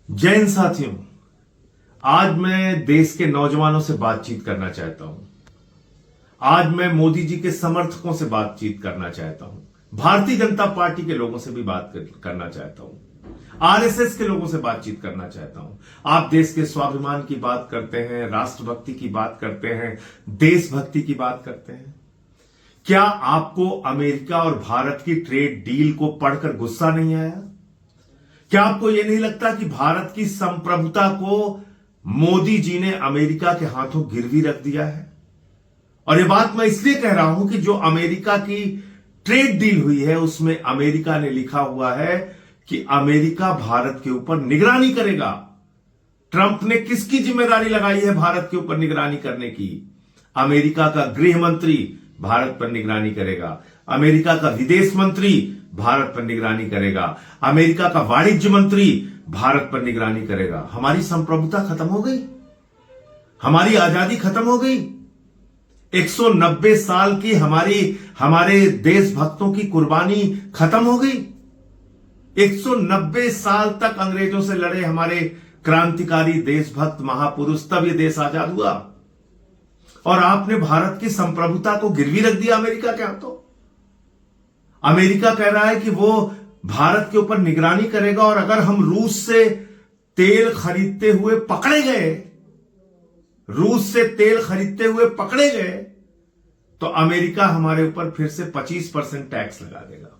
जय हिंद साथियों, आज मैं देश के नौजवानों से बातचीत करना चाहता हूं। आज मैं मोदी जी के समर्थकों से बातचीत करना चाहता हूं, भारतीय जनता पार्टी के लोगों से भी बात करना चाहता हूं, आरएसएस के लोगों से बातचीत करना चाहता हूं। आप देश के स्वाभिमान की बात करते हैं, राष्ट्रभक्ति की बात करते हैं, देशभक्ति की बात करते हैं। क्या आपको अमेरिका और भारत की ट्रेड डील को पढ़कर गुस्सा नहीं आया? क्या आपको यह नहीं लगता कि भारत की संप्रभुता को मोदी जी ने अमेरिका के हाथों गिरवी रख दिया है? और यह बात मैं इसलिए कह रहा हूं कि जो अमेरिका की ट्रेड डील हुई है उसमें अमेरिका ने लिखा हुआ है कि अमेरिका भारत के ऊपर निगरानी करेगा। ट्रंप ने किसकी जिम्मेदारी लगाई है भारत के ऊपर निगरानी करने की? अमेरिका का गृह मंत्री भारत पर निगरानी करेगा, अमेरिका का विदेश मंत्री भारत पर निगरानी करेगा, अमेरिका का वाणिज्य मंत्री भारत पर निगरानी करेगा। हमारी संप्रभुता खत्म हो गई, हमारी आजादी खत्म हो गई। 190 साल की हमारे देशभक्तों की कुर्बानी खत्म हो गई। 190 साल तक अंग्रेजों से लड़े हमारे क्रांतिकारी देशभक्त महापुरुष, तब यह देश आजाद हुआ और आपने भारत की संप्रभुता को गिरवी रख दिया अमेरिका के हाथों। अमेरिका कह रहा है कि वो भारत के ऊपर निगरानी करेगा और अगर हम रूस से तेल खरीदते हुए पकड़े गए, तो अमेरिका हमारे ऊपर फिर से 25% टैक्स लगा देगा।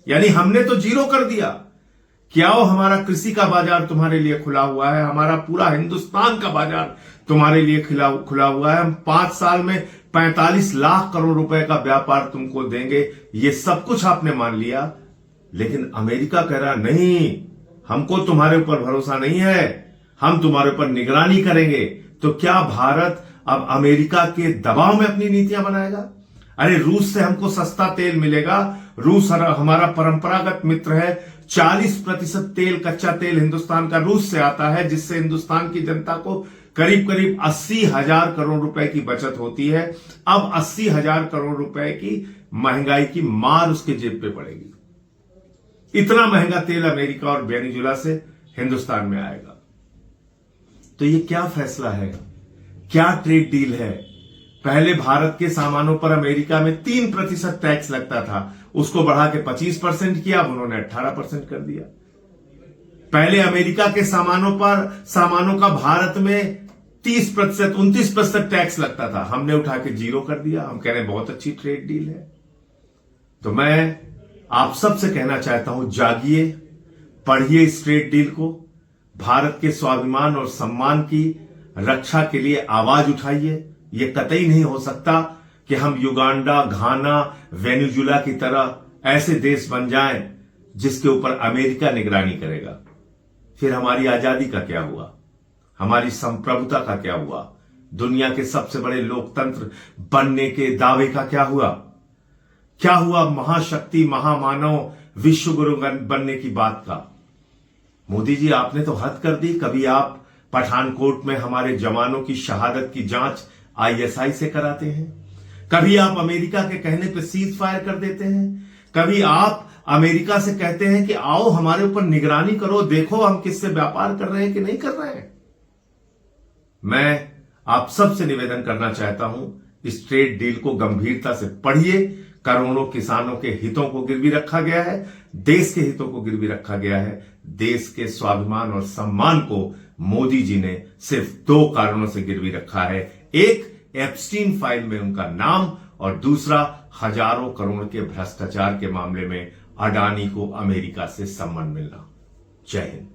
यानी हमने तो जीरो कर दिया कि आओ हमारा कृषि का बाजार तुम्हारे लिए खुला हुआ है, हमारा पूरा हिंदुस्तान का बाजार तुम्हारे लिए खुला हुआ है, हम 5 साल में 45 लाख करोड़ रुपए का व्यापार तुमको देंगे। ये सब कुछ आपने मान लिया, लेकिन अमेरिका कह रहा नहीं, हमको तुम्हारे ऊपर भरोसा नहीं है, हम तुम्हारे ऊपर निगरानी करेंगे। तो क्या भारत अब अमेरिका के दबाव में अपनी नीतियां बनाएगा? अरे रूस से हमको सस्ता तेल मिलेगा, रूस हमारा परंपरागत मित्र है। 40% तेल, कच्चा तेल हिंदुस्तान का रूस से आता है, जिससे हिंदुस्तान की जनता को करीब 80,000 करोड़ रुपए की बचत होती है। अब 80,000 करोड़ रुपए की महंगाई की मार उसके जेब पे पड़ेगी। इतना महंगा तेल अमेरिका और वेनेजुएला से हिंदुस्तान में आएगा। तो ये क्या फैसला है, क्या ट्रेड डील है? पहले भारत के सामानों पर अमेरिका में 3% टैक्स लगता था, उसको बढ़ा के 25% किया, अब उन्होंने 18% कर दिया। पहले अमेरिका के सामानों का भारत में 30%, 29% टैक्स लगता था, हमने उठा के जीरो कर दिया। हम कह रहे हैं बहुत अच्छी ट्रेड डील है। तो मैं आप सबसे कहना चाहता हूं, जागिए, पढ़िए इस ट्रेड डील को, भारत के स्वाभिमान और सम्मान की रक्षा के लिए आवाज उठाइए। यह कतई नहीं हो सकता कि हम युगांडा, घाना, वेनेजुएला की तरह ऐसे देश बन जाएं जिसके ऊपर अमेरिका निगरानी करेगा। फिर हमारी आजादी का क्या हुआ, हमारी संप्रभुता का क्या हुआ, दुनिया के सबसे बड़े लोकतंत्र बनने के दावे का क्या हुआ महाशक्ति, महामानव, विश्व गुरु बनने की बात का? मोदी जी, आपने तो हद कर दी। कभी आप पठानकोट में हमारे जवानों की शहादत की जांच आईएसआई से कराते हैं, कभी आप अमेरिका के कहने पर सीज फायर कर देते हैं, कभी आप अमेरिका से कहते हैं कि आओ हमारे ऊपर निगरानी करो, देखो हम किससे व्यापार कर रहे हैं कि नहीं कर रहे हैं। मैं आप सबसे निवेदन करना चाहता हूं, इस ट्रेड डील को गंभीरता से पढ़िए। करोड़ों किसानों के हितों को गिरवी रखा गया है, देश के हितों को गिरवी रखा गया है। देश के स्वाभिमान और सम्मान को मोदी जी ने सिर्फ 2 कारणों से गिरवी रखा है। एक, एप्स्टीन फाइल में उनका नाम, और दूसरा, हजारों करोड़ के भ्रष्टाचार के मामले में अडानी को अमेरिका से सम्मान मिलना। जय हिंद।